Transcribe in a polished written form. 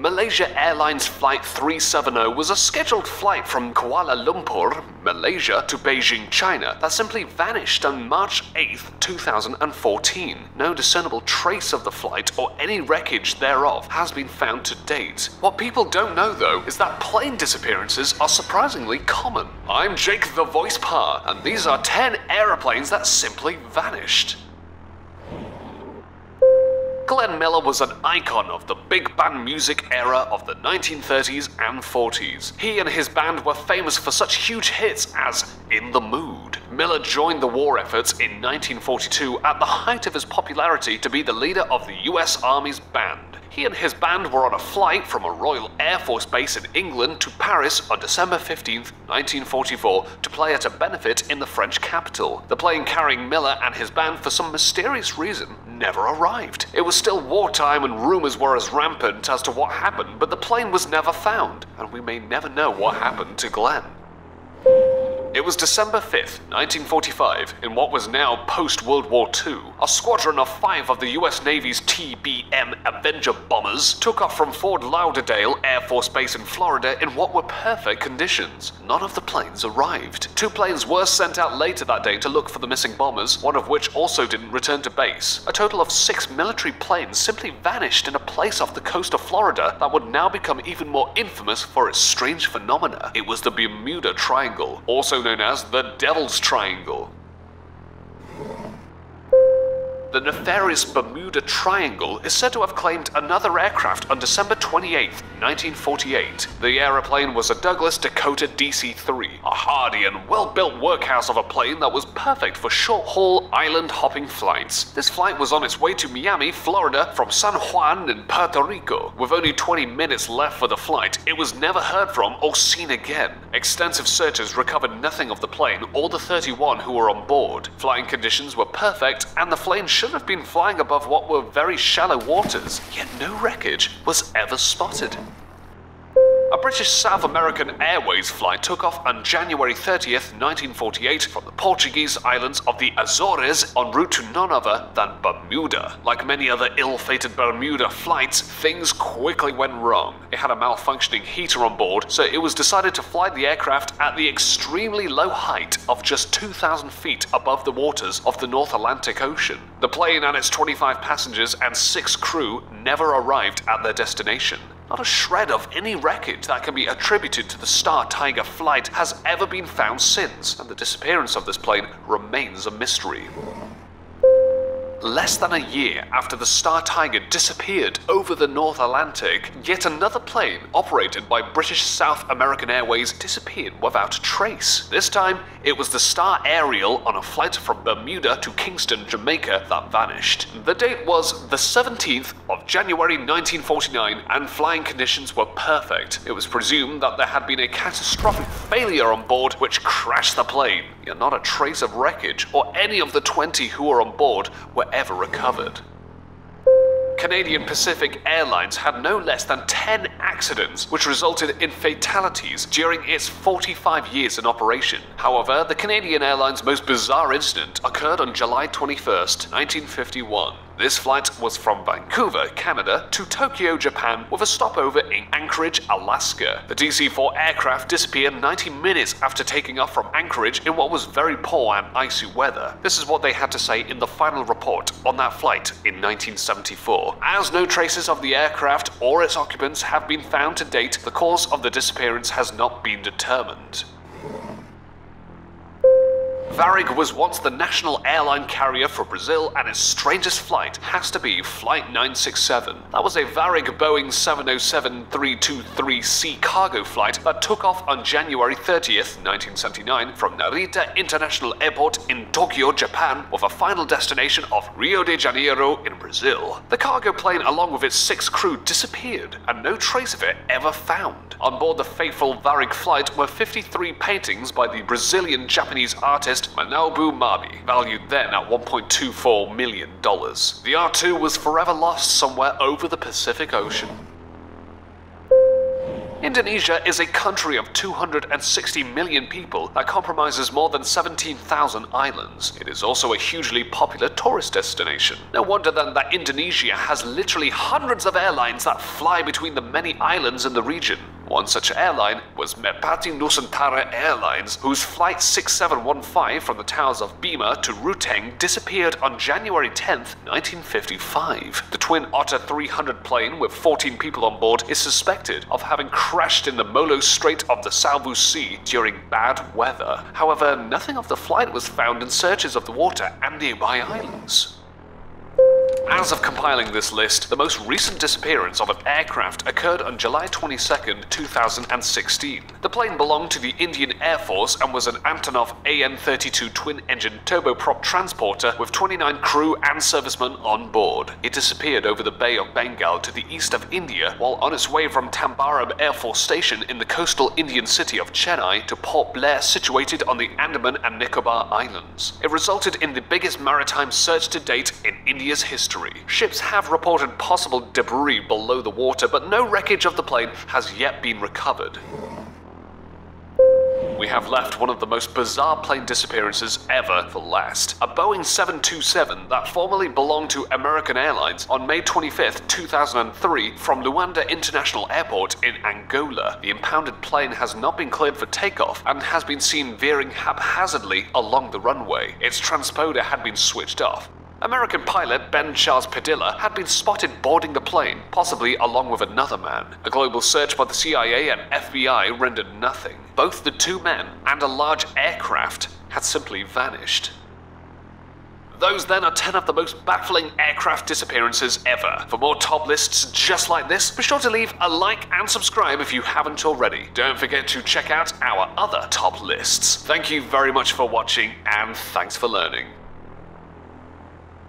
Malaysia Airlines Flight 370 was a scheduled flight from Kuala Lumpur, Malaysia to Beijing, China that simply vanished on March 8, 2014. No discernible trace of the flight or any wreckage thereof has been found to date. What people don't know though is that plane disappearances are surprisingly common. I'm Jake the Voice Pa, and these are 10 aeroplanes that simply vanished. Glenn Miller was an icon of the big band music era of the 1930s and 40s. He and his band were famous for such huge hits as In the Mood. Miller joined the war efforts in 1942 at the height of his popularity to be the leader of the US Army's band. He and his band were on a flight from a Royal Air Force base in England to Paris on December 15, 1944 to play at a benefit in the French capital. The plane carrying Miller and his band for some mysterious reason never arrived. It was still wartime and rumors were as rampant as to what happened, but the plane was never found, and we may never know what happened to Glenn. It was December 5th, 1945, in what was now post-World War II. A squadron of 5 of the US Navy's TBM Avenger bombers took off from Fort Lauderdale Air Force Base in Florida in what were perfect conditions. None of the planes arrived. 2 planes were sent out later that day to look for the missing bombers, one of which also didn't return to base. A total of 6 military planes simply vanished in a place off the coast of Florida that would now become even more infamous for its strange phenomena. It was the Bermuda Triangle, also known as the Devil's Triangle. The nefarious Bermuda Triangle is said to have claimed another aircraft on December 28, 1948. The aeroplane was a Douglas Dakota DC-3, a hardy and well-built workhouse of a plane that was perfect for short-haul island-hopping flights. This flight was on its way to Miami, Florida from San Juan in Puerto Rico. With only 20 minutes left for the flight, it was never heard from or seen again. Extensive searches recovered nothing of the plane or the 31 who were on board. Flying conditions were perfect, and the plane should have been flying above what were very shallow waters, yet no wreckage was ever spotted. A British South American Airways flight took off on January 30th, 1948 from the Portuguese islands of the Azores en route to none other than Bermuda. Like many other ill-fated Bermuda flights, things quickly went wrong. It had a malfunctioning heater on board, so it was decided to fly the aircraft at the extremely low height of just 2,000 feet above the waters of the North Atlantic Ocean. The plane and its 25 passengers and 6 crew never arrived at their destination. Not a shred of any wreckage that can be attributed to the Star Tiger flight has ever been found since, and the disappearance of this plane remains a mystery. Less than a year after the Star Tiger disappeared over the North Atlantic, yet another plane operated by British South American Airways disappeared without a trace. This time, it was the Star Ariel on a flight from Bermuda to Kingston, Jamaica that vanished. The date was the 17th of January 1949 and flying conditions were perfect. It was presumed that there had been a catastrophic failure on board which crashed the plane, yet not a trace of wreckage or any of the 20 who were on board were ever recovered. Canadian Pacific Airlines had no less than 10 accidents, which resulted in fatalities during its 45 years in operation. However, the Canadian Airlines' most bizarre incident occurred on July 21st, 1951. This flight was from Vancouver, Canada to Tokyo, Japan with a stopover in Anchorage, Alaska. The DC-4 aircraft disappeared 90 minutes after taking off from Anchorage in what was very poor and icy weather. This is what they had to say in the final report on that flight in 1974. As no traces of the aircraft or its occupants have been found to date, the cause of the disappearance has not been determined. Varrick was once the national airline carrier for Brazil, and its strangest flight has to be Flight 967. That was a Varrick Boeing 707-323C cargo flight that took off on January 30th, 1979 from Narita International Airport in Tokyo, Japan, with a final destination of Rio de Janeiro in Brazil. The cargo plane along with its 6 crew disappeared, and no trace of it ever found. On board the fateful Varrick flight were 53 paintings by the Brazilian-Japanese artist Manobu Mabi, valued then at $1.24 million. The R2 was forever lost somewhere over the Pacific Ocean. Indonesia is a country of 260 million people that comprises more than 17,000 islands. It is also a hugely popular tourist destination. No wonder then that Indonesia has literally hundreds of airlines that fly between the many islands in the region. One such airline was Merpati Nusantara Airlines, whose flight 6715 from the towers of Bima to Ruteng disappeared on January 10, 1955. The twin Otter 300 plane with 14 people on board is suspected of having crashed in the Molo Strait of the Salvu Sea during bad weather. However, nothing of the flight was found in searches of the water and nearby islands. As of compiling this list, the most recent disappearance of an aircraft occurred on July 22, 2016. The plane belonged to the Indian Air Force and was an Antonov AN-32 twin-engine turboprop transporter with 29 crew and servicemen on board. It disappeared over the Bay of Bengal to the east of India while on its way from Tambaram Air Force Station in the coastal Indian city of Chennai to Port Blair situated on the Andaman and Nicobar Islands. It resulted in the biggest maritime search to date in India's history. Ships have reported possible debris below the water, but no wreckage of the plane has yet been recovered. We have left one of the most bizarre plane disappearances ever for last. A Boeing 727 that formerly belonged to American Airlines on May 25, 2003 from Luanda International Airport in Angola. The impounded plane has not been cleared for takeoff and has been seen veering haphazardly along the runway. Its transponder had been switched off. American pilot Ben Charles Padilla had been spotted boarding the plane, possibly along with another man. A global search by the CIA and FBI rendered nothing. Both the two men and a large aircraft had simply vanished. Those then are 10 of the most baffling aircraft disappearances ever. For more top lists just like this, be sure to leave a like and subscribe if you haven't already. Don't forget to check out our other top lists. Thank you very much for watching, and thanks for learning.